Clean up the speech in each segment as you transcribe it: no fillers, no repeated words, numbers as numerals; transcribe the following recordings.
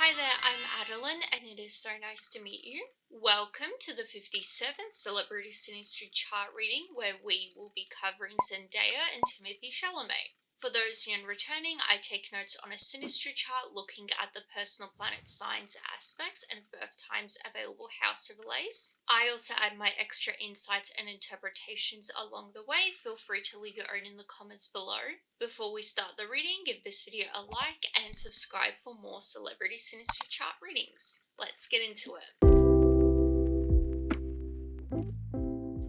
Hi there, I'm Adeline, and it is so nice to meet you. Welcome to the 57th Celebrity Synastry chart reading, where we will be covering Zendaya and Timothee Chalamet. For those new and returning, I take notes on a synastry chart looking at the personal planet signs, aspects, and birth times available house overlays. I also add my extra insights and interpretations along the way. Feel free to leave your own in the comments below. Before we start the reading, give this video a like and subscribe for more celebrity synastry chart readings. Let's get into it.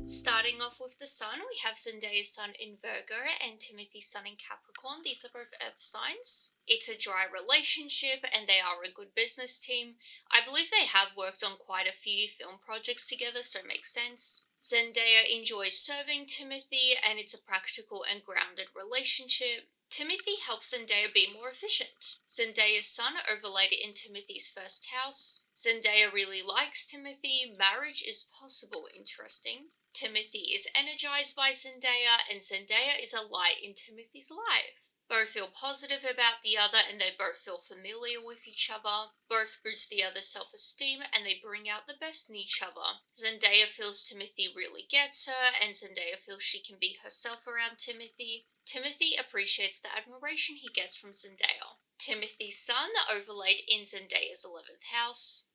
Starting off with the sun, we have Zendaya's sun in Virgo and Timothy's sun in Capricorn. These are both earth signs. It's a dry relationship and they are a good business team. I believe they have worked on quite a few film projects together, so it makes sense. Zendaya enjoys serving Timothy and it's a practical and grounded relationship. Timothy helps Zendaya be more efficient. Zendaya's sun overlaid in Timothy's first house. Zendaya really likes Timothy. Marriage is possible. Interesting. Timothy is energized by Zendaya, and Zendaya is a light in Timothy's life. Both feel positive about the other, and they both feel familiar with each other. Both boost the other's self-esteem, and they bring out the best in each other. Zendaya feels Timothy really gets her, and Zendaya feels she can be herself around Timothy. Timothy appreciates the admiration he gets from Zendaya. Timothy's sun overlaid in Zendaya's 11th house.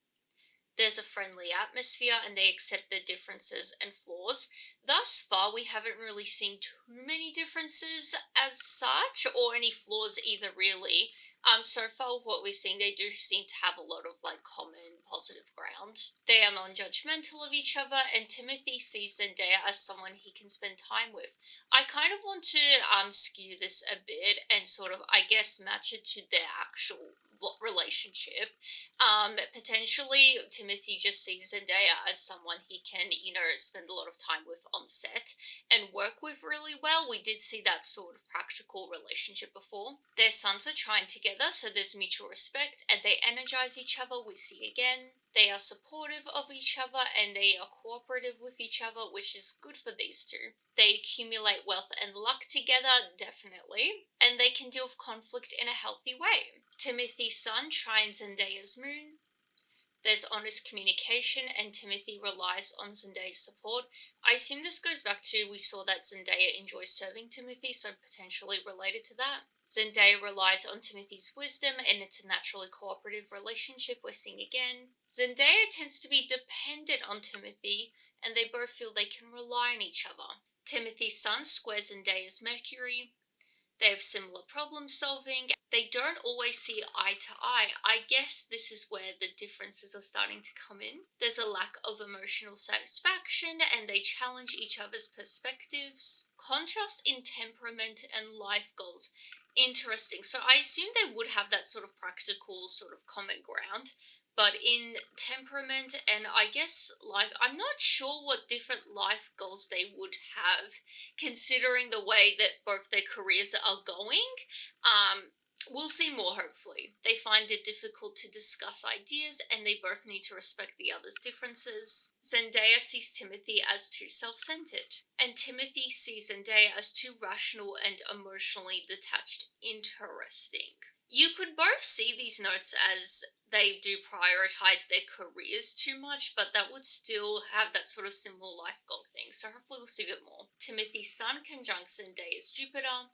There's a friendly atmosphere and they accept their differences and flaws. Thus far, we haven't really seen too many differences as such, or any flaws either, really. So far with what we've seen, they do seem to have a lot of common positive ground. They are non-judgmental of each other, and Timothy sees Zendaya as someone he can spend time with. I kind of want to skew this a bit and sort of, I guess, match it to their actual relationship. Potentially Timothy just sees Zendaya as someone he can, spend a lot of time with on set and work with really well. We did see that sort of practical relationship before. Their suns are trying together, so there's mutual respect and they energize each other. We see again. They are supportive of each other and they are cooperative with each other, which is good for these two. They accumulate wealth and luck together, definitely, and they can deal with conflict in a healthy way. Timothy's sun trines Zendaya's moon. There's honest communication and Timothy relies on Zendaya's support. I assume this goes back to we saw that Zendaya enjoys serving Timothy, so potentially related to that. Zendaya relies on Timothy's wisdom and it's a naturally cooperative relationship we're seeing again. Zendaya tends to be dependent on Timothy and they both feel they can rely on each other. Timothy's sun squares Zendaya's Mercury. They have similar problem solving. They don't always see eye to eye. I guess this is where the differences are starting to come in. There's a lack of emotional satisfaction and they challenge each other's perspectives. Contrast in temperament and life goals. Interesting. So I assume they would have that sort of practical sort of common ground. But in temperament and I guess life, I'm not sure what different life goals they would have, considering the way that both their careers are going. We'll see more, hopefully. They find it difficult to discuss ideas and they both need to respect the other's differences. Zendaya sees Timothy as too self-centered, and Timothy sees Zendaya as too rational and emotionally detached. Interesting. You could both see these notes as they do prioritize their careers too much, but that would still have that sort of similar life goal thing. So hopefully we'll see a bit more. Timothy's sun conjuncts Zendaya's Jupiter.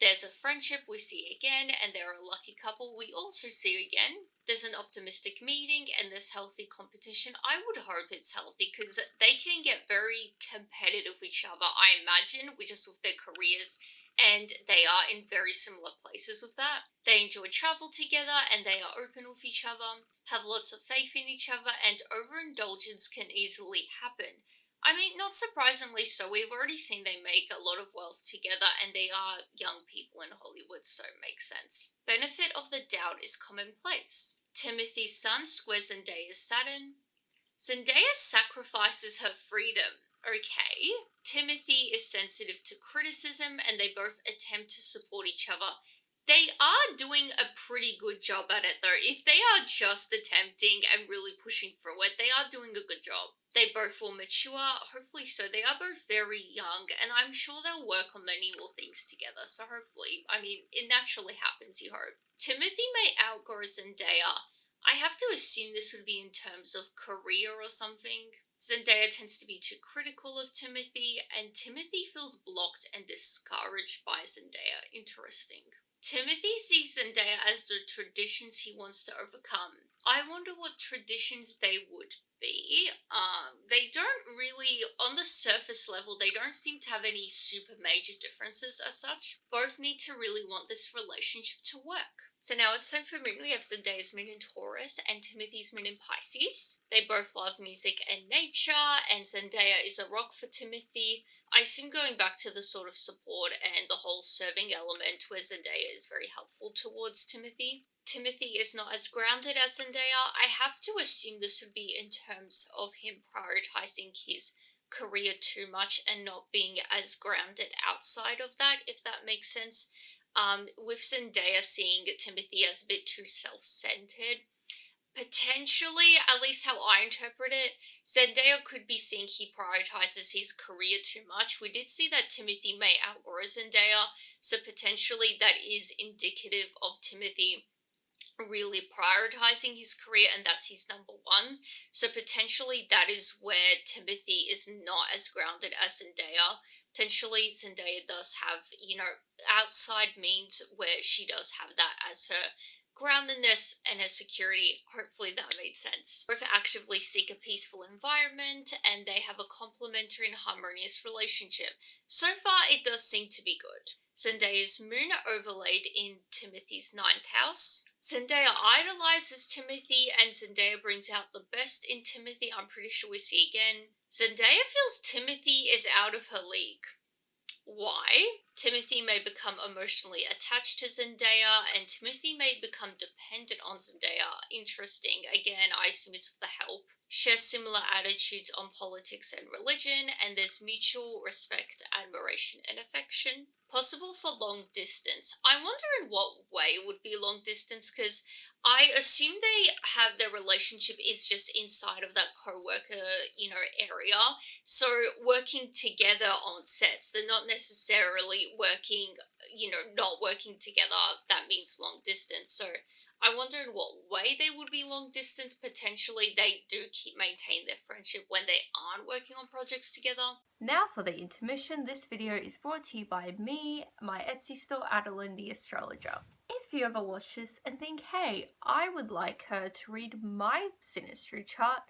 There's a friendship we see again, and they're a lucky couple we also see again. There's an optimistic meeting and there's healthy competition. I would hope it's healthy because they can get very competitive with each other, I imagine, just with their careers. And they are in very similar places with that. They enjoy travel together and they are open with each other, have lots of faith in each other, and overindulgence can easily happen. I mean, not surprisingly so, we've already seen they make a lot of wealth together and they are young people in Hollywood, so it makes sense. Benefit of the doubt is commonplace. Timothy's sun squares Zendaya's Saturn. Zendaya sacrifices her freedom. Okay. Timothy is sensitive to criticism and they both attempt to support each other. They are doing a pretty good job at it though. If they are just attempting and really pushing through it, they are doing a good job. They both will mature, hopefully so. They are both very young and I'm sure they'll work on many more things together. So hopefully, I mean, it naturally happens, you hope. Timothy may outgrow Zendaya, I have to assume this would be in terms of career or something. Zendaya tends to be too critical of Timothy, and Timothy feels blocked and discouraged by Zendaya. Interesting. Timothy sees Zendaya as the traditions he wants to overcome. I wonder what traditions they would be. They don't really, on the surface level, they don't seem to have any super major differences as such. Both need to really want this relationship to work. So now it's time for moon. We have Zendaya's moon in Taurus and Timothy's moon in Pisces. They both love music and nature, and Zendaya is a rock for Timothy. I assume going back to the sort of support and the whole serving element where Zendaya is very helpful towards Timothy. Timothy is not as grounded as Zendaya. I have to assume this would be in terms of him prioritizing his career too much and not being as grounded outside of that, if that makes sense. With Zendaya seeing Timothy as a bit too self-centered, potentially, at least how I interpret it, Zendaya could be seeing he prioritizes his career too much. We did see that Timothy may outgrow Zendaya, so potentially that is indicative of Timothy really prioritizing his career, and that's his number one. So potentially that is where Timothy is not as grounded as Zendaya. Potentially Zendaya does have, outside means where she does have that as her groundedness and her security. Hopefully that made sense. Both actively seek a peaceful environment, and they have a complementary and harmonious relationship. So far it does seem to be good. Zendaya's moon overlaid in Timothy's 9th house. Zendaya idolizes Timothy, and Zendaya brings out the best in Timothy. I'm pretty sure we see again. Zendaya feels Timothy is out of her league. Why? Timothy may become emotionally attached to Zendaya, and Timothy may become dependent on Zendaya. Interesting. Again, I assume it's for the help. Share similar attitudes on politics and religion, and there's mutual respect, admiration, and affection. Possible for long distance. I wonder in what way it would be long distance, because I assume they have their relationship is just inside of that co-worker, area. So working together on sets, they're not necessarily working, not working together. That means long distance. So I wonder in what way they would be long distance. Potentially they do maintain their friendship when they aren't working on projects together. Now for the intermission. This video is brought to you by me, my Etsy store, Adeline the Astrologer. If you ever watch this and think, hey, I would like her to read my Synastry chart,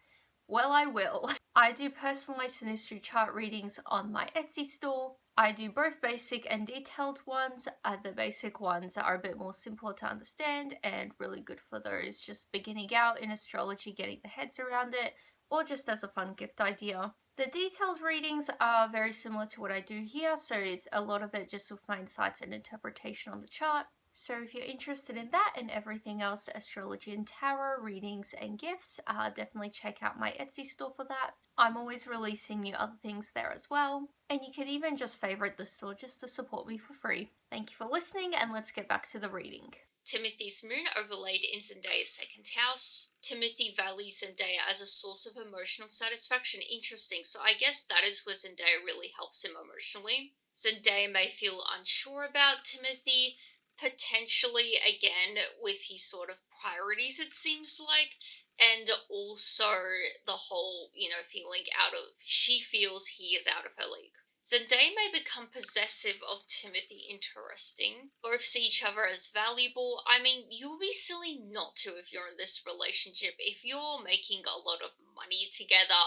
well, I will. I do personalized Synastry chart readings on my Etsy store. I do both basic and detailed ones. The basic ones are a bit more simple to understand and really good for those just beginning out in astrology, getting their heads around it, or just as a fun gift idea. The detailed readings are very similar to what I do here, so it's a lot of it just with my insights and interpretation on the chart. So if you're interested in that and everything else, astrology and tarot, readings and gifts, definitely check out my Etsy store for that. I'm always releasing new other things there as well. And you can even just favorite the store just to support me for free. Thank you for listening, and let's get back to the reading. Timothy's moon overlaid in Zendaya's 2nd house. Timothy values Zendaya as a source of emotional satisfaction. Interesting. So I guess that is where Zendaya really helps him emotionally. Zendaya may feel unsure about Timothy, potentially again with his sort of priorities, it seems like, and also the whole, feeling she feels he is out of her league. Zendaya may become possessive of Timothy. Interesting. Both see each other as valuable. I mean, you'll be silly not to if you're in this relationship. If you're making a lot of money together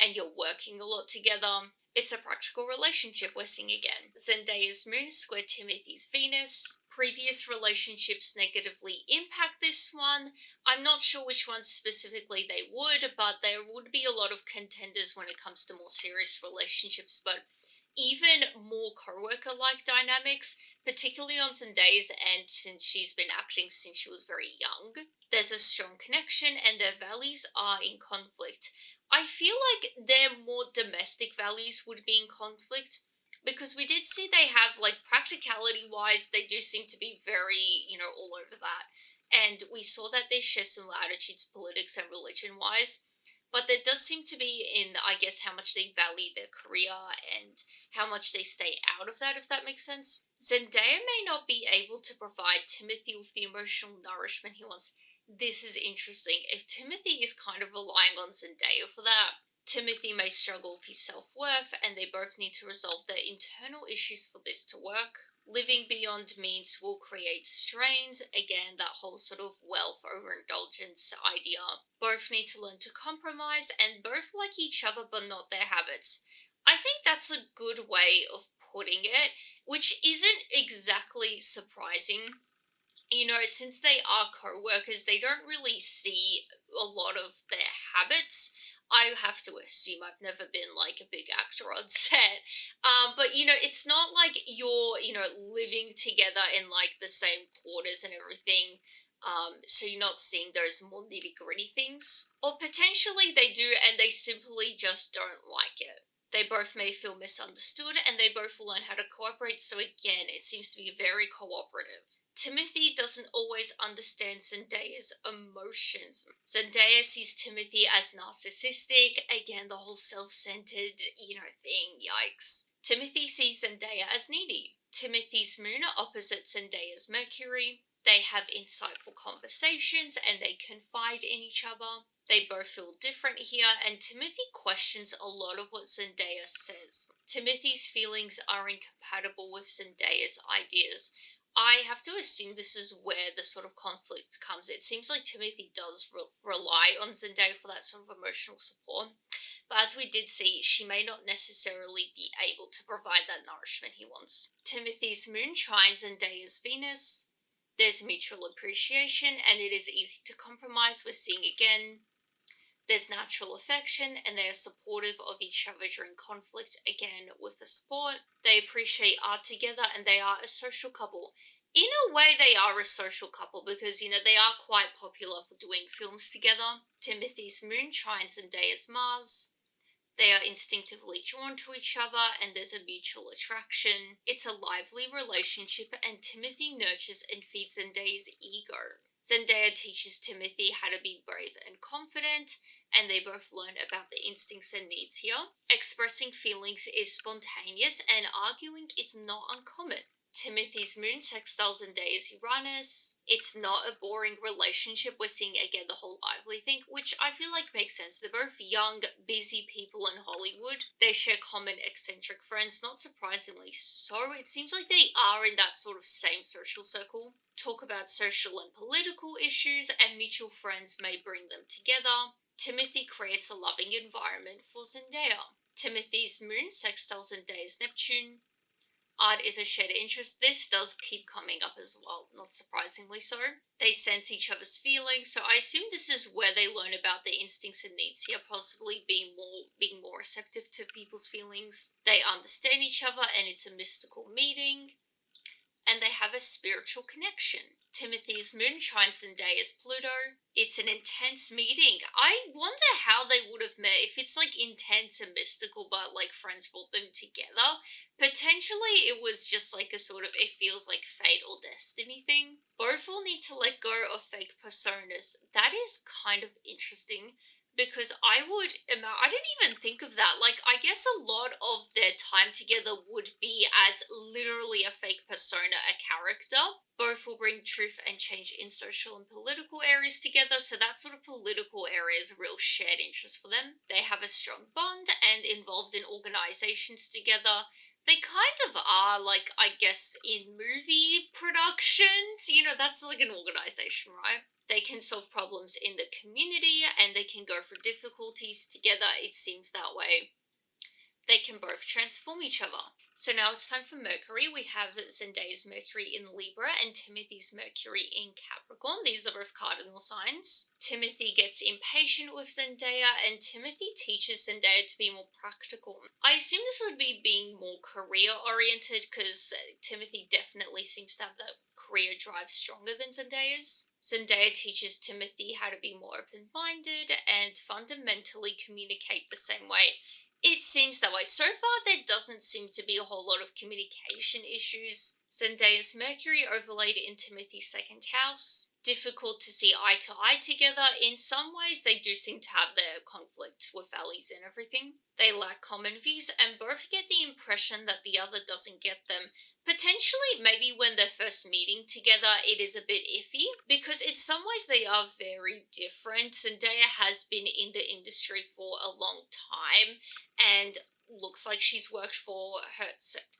and you're working a lot together, it's a practical relationship. We're seeing again. Zendaya's moon square Timothy's Venus. Previous relationships negatively impact this one. I'm not sure which ones specifically they would, but there would be a lot of contenders when it comes to more serious relationships, but even more co-worker-like dynamics, particularly on Zendaya's end since she's been acting since she was very young. There's a strong connection and their values are in conflict. I feel like their more domestic values would be in conflict, because we did see they have, practicality-wise, they do seem to be very, all over that. And we saw that they share similar attitudes, politics and religion-wise. But there does seem to be in, I guess, how much they value their career and how much they stay out of that, if that makes sense. Zendaya may not be able to provide Timothy with the emotional nourishment he wants This is interesting. If Timothy is kind of relying on Zendaya for that, Timothy may struggle with his self-worth, and they both need to resolve their internal issues for this to work. Living beyond means will create strains. Again, that whole sort of wealth overindulgence idea. Both need to learn to compromise, and both like each other but not their habits. I think that's a good way of putting it, which isn't exactly surprising. Since they are co-workers, they don't really see a lot of their habits. I have to assume I've never been like a big actor on set. But it's not like you're, living together in like the same quarters and everything. So you're not seeing those more nitty-gritty things. Or potentially they do and they simply just don't like it. They both may feel misunderstood and they both learn how to cooperate, so again, it seems to be very cooperative. Timothy doesn't always understand Zendaya's emotions. Zendaya sees Timothy as narcissistic, again, the whole self-centered, thing, yikes. Timothy sees Zendaya as needy. Timothy's moon opposite Zendaya's Mercury. They have insightful conversations and they confide in each other. They both feel different here, and Timothy questions a lot of what Zendaya says. Timothy's feelings are incompatible with Zendaya's ideas. I have to assume this is where the sort of conflict comes. It seems like Timothy does rely on Zendaya for that sort of emotional support. But as we did see, she may not necessarily be able to provide that nourishment he wants. Timothy's moon trines Zendaya's Venus. There's mutual appreciation, and it is easy to compromise. We're seeing again. There's natural affection, and they are supportive of each other during conflict, again with the support. They appreciate art together, and they are a social couple. In a way, they are a social couple because, they are quite popular for doing films together. Timothy's moon trines Zendaya's Mars. They are instinctively drawn to each other and there's a mutual attraction. It's a lively relationship and Timothy nurtures and feeds Zendaya's ego. Zendaya teaches Timothy how to be brave and confident, and they both learn about the instincts and needs here. Expressing feelings is spontaneous and arguing is not uncommon. Timothy's moon sextiles Zendaya's Uranus. It's not a boring relationship. We're seeing again the whole lively thing, which I feel like makes sense. They're both young, busy people in Hollywood. They share common eccentric friends, not surprisingly so. It seems like they are in that sort of same social circle. Talk about social and political issues, and mutual friends may bring them together. Timothy creates a loving environment for Zendaya. Timothy's moon sextiles Zendaya's Neptune. Art is a shared interest. This does keep coming up as well, not surprisingly so. They sense each other's feelings, so I assume this is where they learn about their instincts and needs here, possibly being more receptive to people's feelings. They understand each other and it's a mystical meeting. And they have a spiritual connection. Timothy's moon trines Zendaya's Pluto. It's an intense meeting. I wonder how they would have met if it's like intense and mystical, but like friends brought them together. Potentially it was just like a sort of, it feels like fate or destiny thing. Both will need to let go of fake personas. That is kind of interesting. Because I didn't even think of that. Like, I guess a lot of their time together would be as literally a fake persona, a character. Both will bring truth and change in social and political areas together, so that sort of political area is a real shared interest for them. They have a strong bond and involved in organizations together. They kind of are, like, I guess, in movie productions. That's like an organization, right? They can solve problems in the community and they can go through difficulties together, it seems that way. They can both transform each other. So now it's time for Mercury. We have Zendaya's Mercury in Libra and Timothy's Mercury in Capricorn. These are both cardinal signs. Timothy gets impatient with Zendaya and Timothy teaches Zendaya to be more practical. I assume this would be being more career-oriented because Timothy definitely seems to have that career drive stronger than Zendaya's. Zendaya teaches Timothy how to be more open-minded and fundamentally communicate the same way. It seems that way. So far, there doesn't seem to be a whole lot of communication issues. Zendaya's Mercury overlaid in Timothy's second house. Difficult to see eye to eye together. In some ways, they do seem to have their conflict with values and everything. They lack common views and both get the impression that the other doesn't get them. Potentially, maybe when they're first meeting together, it is a bit iffy because in some ways they are very different. Zendaya has been in the industry for a long time and looks like she's worked for her,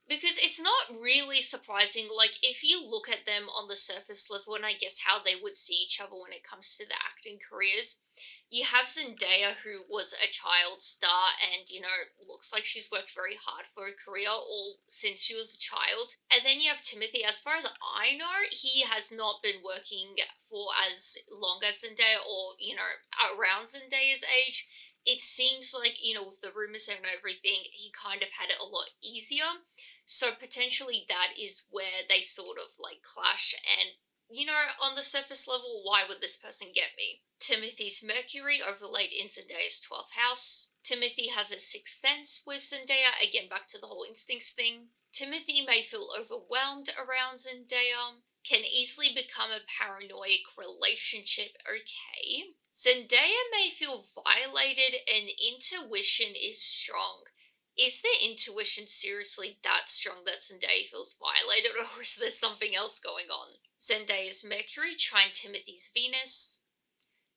because it's not really surprising, like if you look at them on the surface level and I guess how they would see each other when it comes to the acting careers. You have Zendaya, who was a child star and, looks like she's worked very hard for her career all since she was a child. And then you have Timothy. As far as I know, he has not been working for as long as Zendaya or, around Zendaya's age. It seems like, with the rumors and everything, he kind of had it a lot easier. So potentially that is where they sort of like clash and, on the surface level, why would this person get me? Timothy's Mercury overlaid in Zendaya's 12th house. Timothy has a sixth sense with Zendaya, again back to the whole instincts thing. Timothy may feel overwhelmed around Zendaya, can easily become a paranoid relationship, okay. Zendaya may feel violated and intuition is strong. Is their intuition seriously that strong that Zendaya feels violated, or is there something else going on? Zendaya's Mercury trine Timothy's Venus.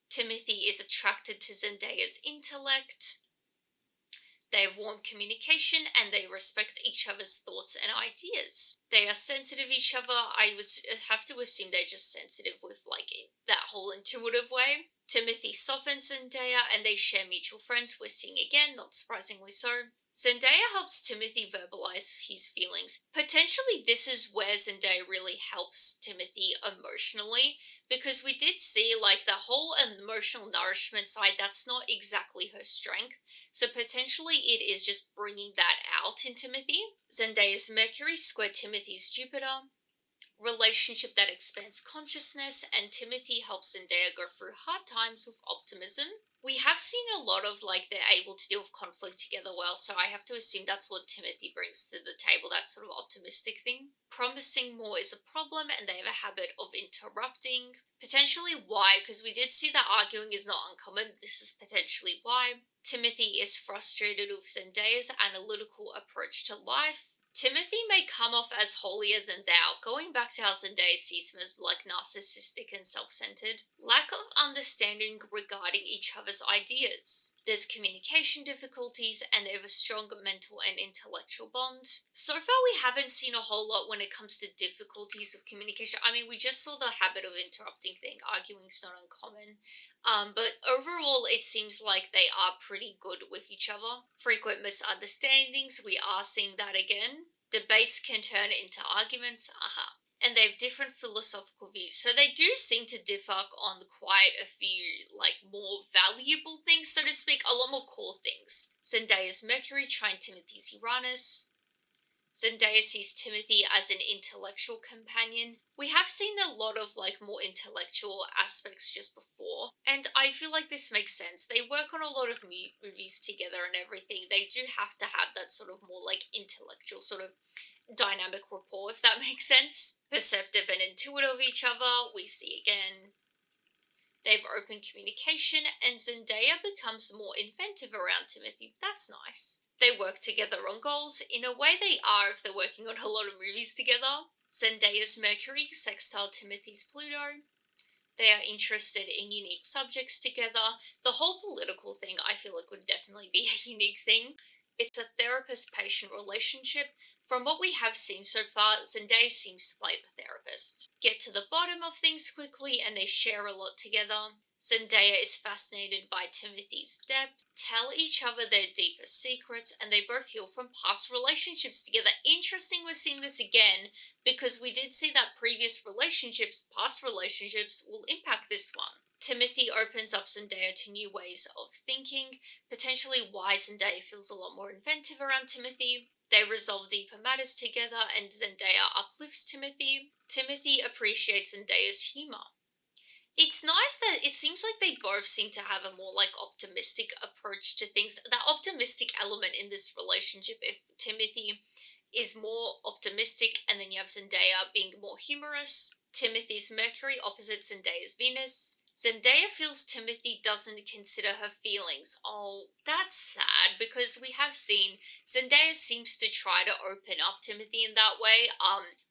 Timothy is attracted to Zendaya's intellect. They have warm communication and they respect each other's thoughts and ideas. They are sensitive to each other. I would have to assume they're just sensitive with that whole intuitive way. Timothy softens Zendaya and they share mutual friends. We're seeing again, not surprisingly so. Zendaya helps Timothy verbalize his feelings. Potentially this is where Zendaya really helps Timothy emotionally, because we did see the whole emotional nourishment side, that's not exactly her strength. So potentially it is just bringing that out in Timothy. Zendaya's Mercury square Timothy's Jupiter. Relationship that expands consciousness, and Timothy helps Zendaya go through hard times with optimism. We have seen a lot of they're able to deal with conflict together well, so I have to assume that's what Timothy brings to the table, that sort of optimistic thing. Promising more is a problem and they have a habit of interrupting. Potentially why, because we did see that arguing is not uncommon. This is potentially why. Timothy is frustrated with Zendaya's analytical approach to life. Timothy may come off as holier than thou, going back to how Zendaya sees him as narcissistic and self-centered. Lack of understanding regarding each other's ideas. There's communication difficulties and they have a strong mental and intellectual bond. So far we haven't seen a whole lot when it comes to difficulties of communication. I mean, we just saw the habit of interrupting thing. Arguing's not uncommon. But overall, it seems like they are pretty good with each other. Frequent misunderstandings, we are seeing that again. Debates can turn into arguments, and they have different philosophical views. So they do seem to differ on quite a few, more valuable things, so to speak, a lot more core things. Zendaya's Mercury trine Timothy's Uranus. Zendaya sees Timothy as an intellectual companion. We have seen a lot of more intellectual aspects just before, and I feel like this makes sense. They work on a lot of movies together and everything. They do have to have that sort of more intellectual sort of dynamic rapport, if that makes sense. Perceptive and intuitive of each other, we see again. They have open communication, and Zendaya becomes more inventive around Timothy. That's nice. They work together on goals. In a way they are if they're working on a lot of movies together. Zendaya's Mercury sextile Timothy's Pluto. They are interested in unique subjects together. The whole political thing I feel like would definitely be a unique thing. It's a therapist-patient relationship. From what we have seen so far, Zendaya seems to play the therapist. Get to the bottom of things quickly and they share a lot together. Zendaya is fascinated by Timothy's depth, tell each other their deepest secrets, and they both heal from past relationships together. Interesting we're seeing this again, because we did see that previous relationships, past relationships, will impact this one. Timothy opens up Zendaya to new ways of thinking, potentially why Zendaya feels a lot more inventive around Timothy. They resolve deeper matters together and Zendaya uplifts Timothy. Timothy appreciates Zendaya's humour. It's nice that it seems like they both seem to have a more optimistic approach to things. That optimistic element in this relationship, if Timothy is more optimistic, and then you have Zendaya being more humorous. Timothy's Mercury opposite Zendaya's Venus. Zendaya feels Timothy doesn't consider her feelings. Oh, that's sad, because we have seen Zendaya seems to try to open up Timothy in that way.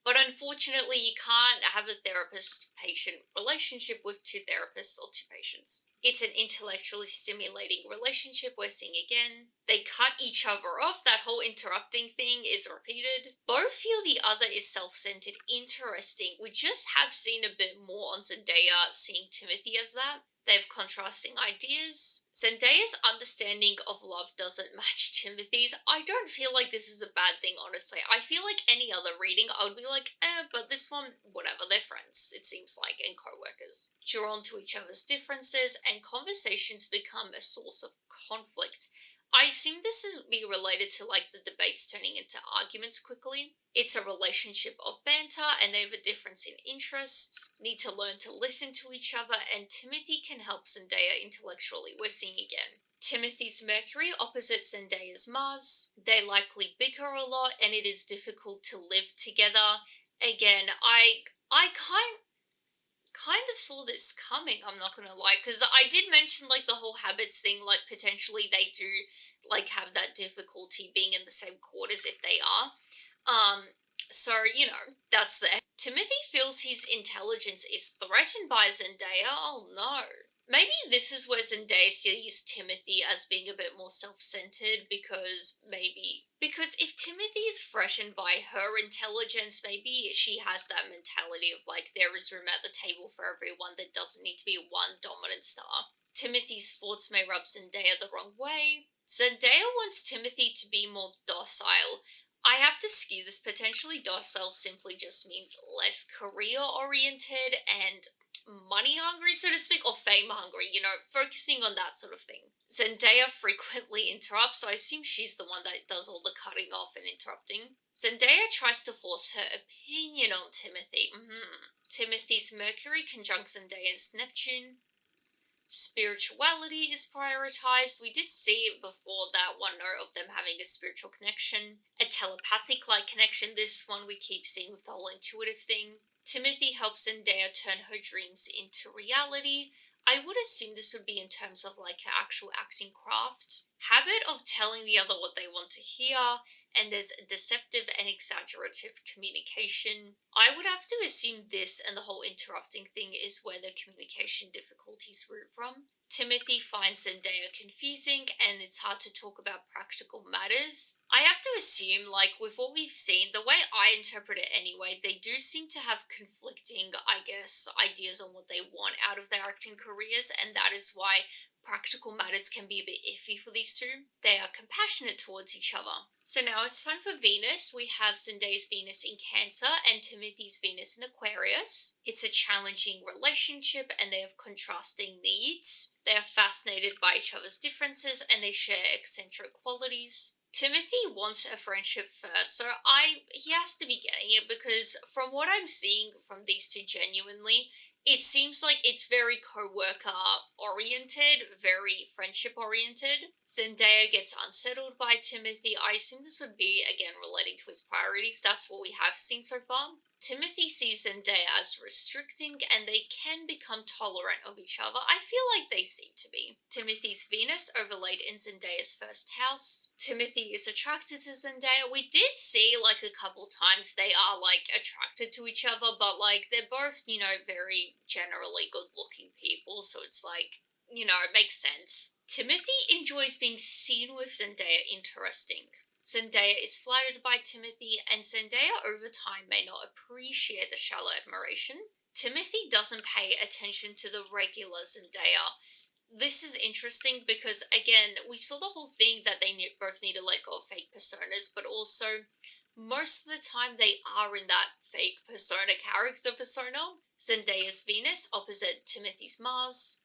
But unfortunately, you can't have a therapist-patient relationship with two therapists or two patients. It's an intellectually stimulating relationship, we're seeing again. They cut each other off, that whole interrupting thing is repeated. Both feel the other is self-centered. Interesting. We just have seen a bit more on Zendaya seeing Timothy as that. They have contrasting ideas. Zendaya's understanding of love doesn't match Timothy's. I don't feel like this is a bad thing, honestly. I feel like any other reading, I would be like, but this one, whatever, they're friends, it seems like, and co-workers. Drawn to each other's differences, and conversations become a source of conflict. I assume this is be related to like the debates turning into arguments quickly. It's a relationship of banter, and they have a difference in interests, need to learn to listen to each other, and Timothy can help Zendaya intellectually, we're seeing again. Timothy's Mercury opposite Zendaya's Mars. They likely bicker a lot, and it is difficult to live together. Again, I kind of saw this coming, I'm not gonna lie, because I did mention like the whole habits thing, like potentially they do like have that difficulty being in the same quarters if they are. So, you know, that's the... Timothy feels his intelligence is threatened by Zendaya. Oh no. Maybe this is where Zendaya sees Timothy as being a bit more self-centered, because if Timothy is threatened by her intelligence, maybe she has that mentality of like, there is room at the table for everyone, there doesn't need to be one dominant star. Timothy's thoughts may rub Zendaya the wrong way. Zendaya wants Timothy to be more docile. I have to skew this. Potentially docile simply just means less career-oriented and money-hungry, so to speak, or fame-hungry, you know, focusing on that sort of thing. Zendaya frequently interrupts, so I assume she's the one that does all the cutting off and interrupting. Zendaya tries to force her opinion on Timothy. Timothy's Mercury conjunct Zendaya's Neptune. Spirituality is prioritized. We did see it before, that one note of them having a spiritual connection, a telepathic-like connection. This one we keep seeing with the whole intuitive thing. Timothy helps Zendaya turn her dreams into reality. I would assume this would be in terms of like her actual acting craft. Habit of telling the other what they want to hear, and there's deceptive and exaggerative communication. I would have to assume this and the whole interrupting thing is where the communication difficulties root from. Timothy finds Zendaya confusing, and it's hard to talk about practical matters. I have to assume, like, with what we've seen, the way I interpret it anyway, they do seem to have conflicting, I guess, ideas on what they want out of their acting careers, and that is why practical matters can be a bit iffy for these two. They are compassionate towards each other. So now it's time for Venus. We have Zendaya's Venus in Cancer and Timothy's Venus in Aquarius. It's a challenging relationship, and they have contrasting needs. They are fascinated by each other's differences, and they share eccentric qualities. Timothy wants a friendship first, so he has to be getting it, because from what I'm seeing from these two genuinely, it seems like it's very co-worker oriented, very friendship oriented. Zendaya gets unsettled by Timothy. I assume this would be, again, relating to his priorities. That's what we have seen so far. Timothy sees Zendaya as restricting, and they can become tolerant of each other. I feel like they seem to be. Timothy's Venus overlaid in Zendaya's first house. Timothy is attracted to Zendaya. We did see, like, a couple times they are, like, attracted to each other, but, like, they're both, you know, very generally good-looking people, so it's like, you know, it makes sense. Timothy enjoys being seen with Zendaya. Interesting. Zendaya is flattered by Timothy, and Zendaya over time may not appreciate the shallow admiration. Timothy doesn't pay attention to the regular Zendaya. This is interesting because, again, we saw the whole thing that they both need to let go of fake personas, but also, most of the time they are in that fake persona, character persona. Zendaya's Venus opposite Timothy's Mars.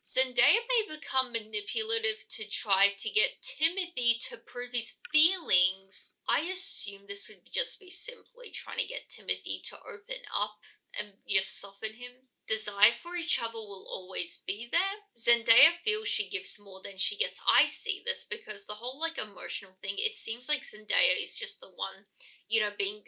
Zendaya may become manipulative to try to get Timothy to prove his feelings. I assume this would just be simply trying to get Timothy to open up and just soften him. desire for each other will always be there. Zendaya feels she gives more than she gets. I see this because the whole like emotional thing, it seems like Zendaya is just the one, being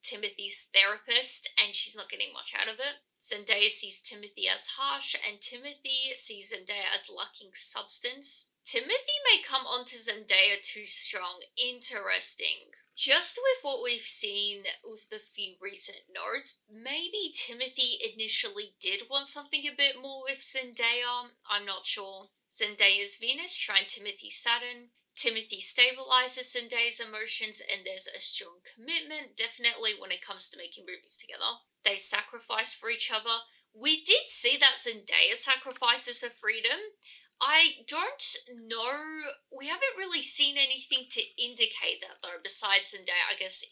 Timothy's therapist, and she's not getting much out of it. Zendaya sees Timothy as harsh, and Timothy sees Zendaya as lacking substance. Timothy may come onto Zendaya too strong. Interesting. Just with what we've seen with the few recent notes, maybe Timothy initially did want something a bit more with Zendaya. I'm not sure. Zendaya's Venus trine Timothy's Saturn. Timothy stabilizes Zendaya's emotions, and there's a strong commitment, definitely when it comes to making movies together. They sacrifice for each other. We did see that Zendaya sacrifices her freedom. I don't know. We haven't really seen anything to indicate that, though, besides Zendaya, I guess,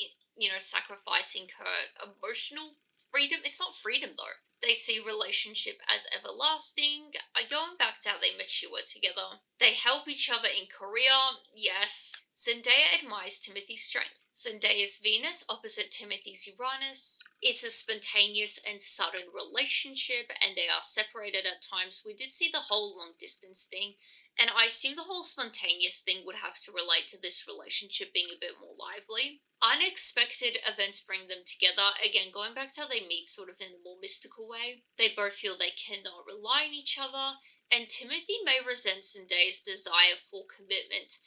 sacrificing her emotional freedom. It's not freedom, though. They see relationship as everlasting, going back to how they mature together. They help each other in career, yes. Zendaya admires Timothy's strength. Zendaya's Venus opposite Timothy's Uranus. It's a spontaneous and sudden relationship, and they are separated at times. We did see the whole long distance thing, and I assume the whole spontaneous thing would have to relate to this relationship being a bit more lively. Unexpected events bring them together. Again, going back to how they meet sort of in a more mystical way. They both feel they cannot rely on each other, and Timothy may resent Zendaya's desire for commitment.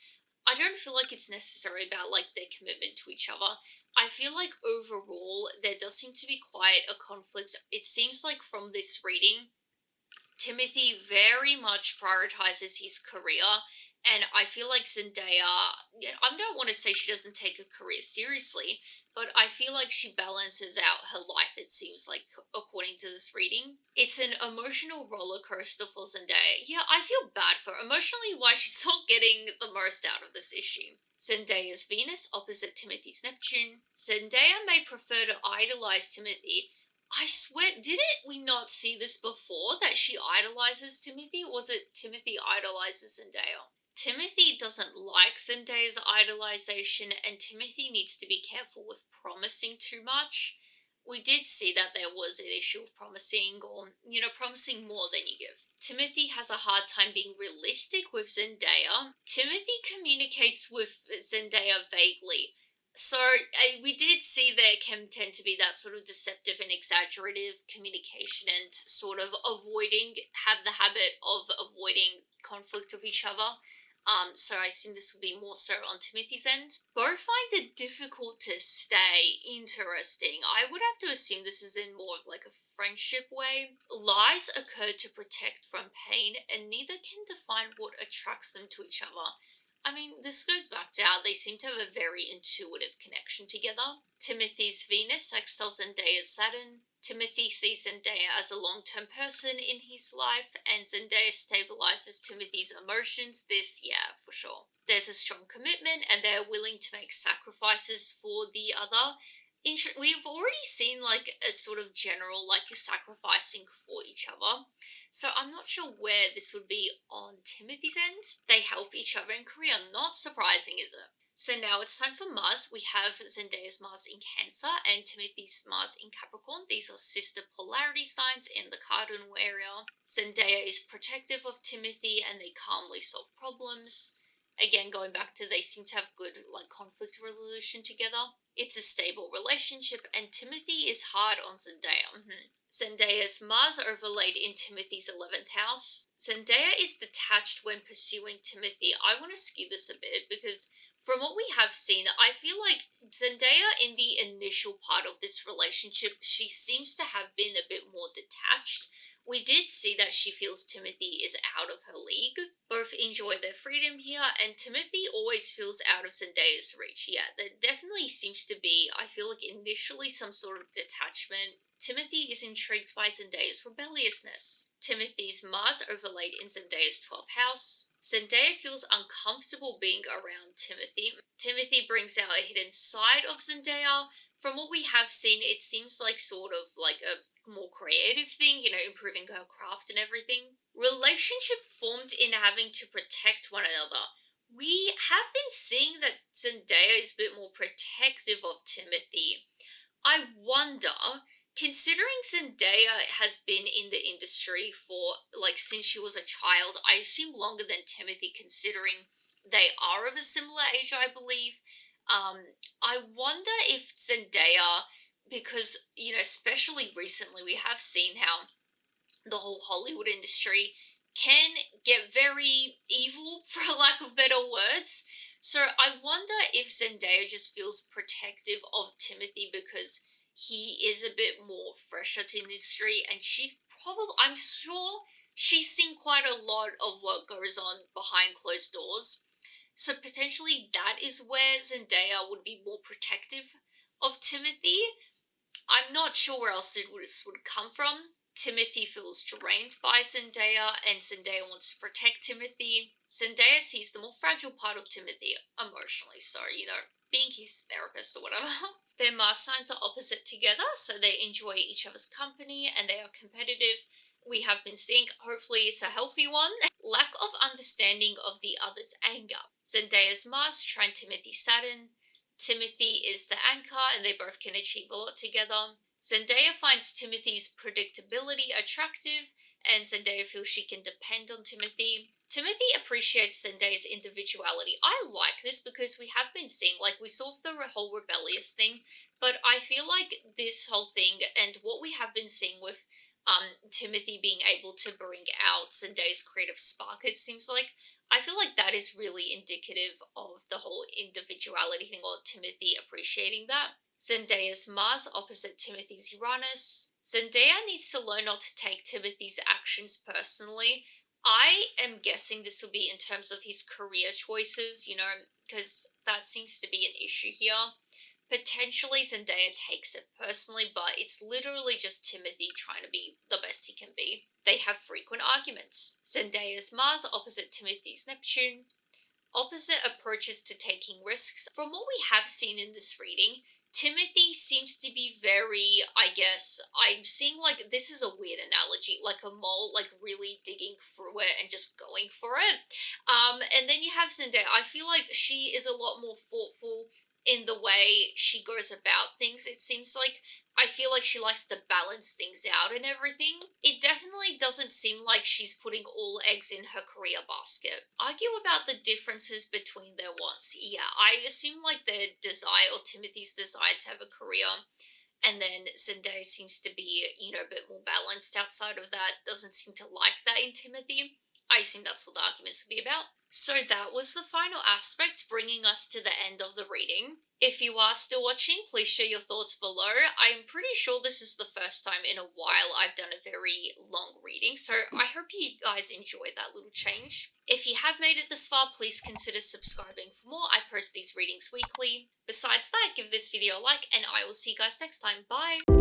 I don't feel like it's necessary about like their commitment to each other. I feel like overall there does seem to be quite a conflict. It seems like from this reading, Timothy very much prioritizes his career, and I feel like Zendaya, I don't want to say she doesn't take her career seriously, but I feel like she balances out her life, it seems like, according to this reading. It's an emotional roller coaster for Zendaya. Yeah, I feel bad for her. Emotionally, why she's not getting the most out of this issue. Zendaya's Venus opposite Timothy's Neptune. Zendaya may prefer to idolize Timothy. I swear, didn't we not see this before, that she idolizes Timothy? Was it Timothy idolizes Zendaya? Timothy doesn't like Zendaya's idolization, and Timothy needs to be careful with promising too much. We did see that there was an issue of promising, or, promising more than you give. Timothy has a hard time being realistic with Zendaya. Timothy communicates with Zendaya vaguely. So, we did see there can tend to be that sort of deceptive and exaggerative communication, and sort of have the habit of avoiding conflict with each other. So I assume this will be more so on Timothy's end. Both find it difficult to stay. Interesting. I would have to assume this is in more of like a friendship way. Lies occur to protect from pain, and neither can define what attracts them to each other. I mean, this goes back to how they seem to have a very intuitive connection together. Timothy's Venus sextiles Zendaya's Saturn. Timothy sees Zendaya as a long-term person in his life, and Zendaya stabilizes Timothy's emotions. This, yeah, for sure. There's a strong commitment, and they're willing to make sacrifices for the other. We've already seen like a sort of general like sacrificing for each other, so I'm not sure where this would be on Timothy's end. They help each other in career. Not surprising, is it? So now it's time for Mars. We have Zendaya's Mars in Cancer and Timothy's Mars in Capricorn. These are sister polarity signs in the cardinal area. Zendaya is protective of Timothy, and they calmly solve problems. Again, going back to they seem to have good like conflict resolution together. It's a stable relationship, and Timothy is hard on Zendaya. Zendaya's Mars overlaid in Timothy's 11th house. Zendaya is detached when pursuing Timothy. I want to skew this a bit because from what we have seen, I feel like Zendaya in the initial part of this relationship, she seems to have been a bit more detached. We did see that she feels Timothy is out of her league. Both enjoy their freedom here, and Timothy always feels out of Zendaya's reach. Yeah, there definitely seems to be, I feel like initially, some sort of detachment. Timothy is intrigued by Zendaya's rebelliousness. Timothy's Mars overlaid in Zendaya's 12th house. Zendaya feels uncomfortable being around Timothy. Timothy brings out a hidden side of Zendaya. From what we have seen, it seems like sort of like a more creative thing, improving her craft and everything. Relationship formed in having to protect one another. We have been seeing that Zendaya is a bit more protective of Timothy. I wonder Considering Zendaya has been in the industry for, like, since she was a child, I assume longer than Timothy, considering they are of a similar age, I believe. I wonder if Zendaya, because, especially recently, we have seen how the whole Hollywood industry can get very evil, for lack of better words. So I wonder if Zendaya just feels protective of Timothy because he is a bit more fresher to industry, and I'm sure she's seen quite a lot of what goes on behind closed doors. So potentially that is where Zendaya would be more protective of Timothy. I'm not sure where else this would come from. Timothy feels drained by Zendaya, and Zendaya wants to protect Timothy. Zendaya sees the more fragile part of Timothy emotionally, so, being his therapist or whatever. Their Mars signs are opposite together, so they enjoy each other's company and they are competitive. We have been seeing, hopefully it's a healthy one, lack of understanding of the other's anger. Zendaya's Mars trine Timothy Saturn. Timothy is the anchor and they both can achieve a lot together. Zendaya finds Timothy's predictability attractive, and Zendaya feels she can depend on Timothy. Timothy appreciates Zendaya's individuality. I like this because we have been seeing, like, we saw the whole rebellious thing, but I feel like this whole thing and what we have been seeing with Timothy being able to bring out Zendaya's creative spark, it seems like, I feel like that is really indicative of the whole individuality thing, or Timothy appreciating that. Zendaya's Mars opposite Timothy's Uranus. Zendaya needs to learn not to take Timothy's actions personally. I am guessing this will be in terms of his career choices, because that seems to be an issue here. Potentially Zendaya takes it personally, but it's literally just Timothy trying to be the best he can be. They have frequent arguments. Zendaya's Mars opposite Timothy's Neptune. Opposite approaches to taking risks. From what we have seen in this reading, Timothy seems to be very, I'm seeing, like, this is a weird analogy, like a mole, like, really digging through it and just going for it. And then you have Zendaya. I feel like she is a lot more thoughtful in the way she goes about things. It seems like I feel like she likes to balance things out and everything. It definitely doesn't seem like she's putting all eggs in her career basket. Argue about the differences between their wants. Yeah, I assume like their desire, or Timothy's desire to have a career, and then Zendaya seems to be, a bit more balanced outside of that, doesn't seem to like that in Timothy. I assume that's what the arguments would be about. So that was the final aspect, bringing us to the end of the reading. If you are still watching, please share your thoughts below. I'm pretty sure this is the first time in a while I've done a very long reading, so I hope you guys enjoyed that little change. If you have made it this far, please consider subscribing for more. I post these readings weekly. Besides that, give this video a like, and I will see you guys next time. Bye!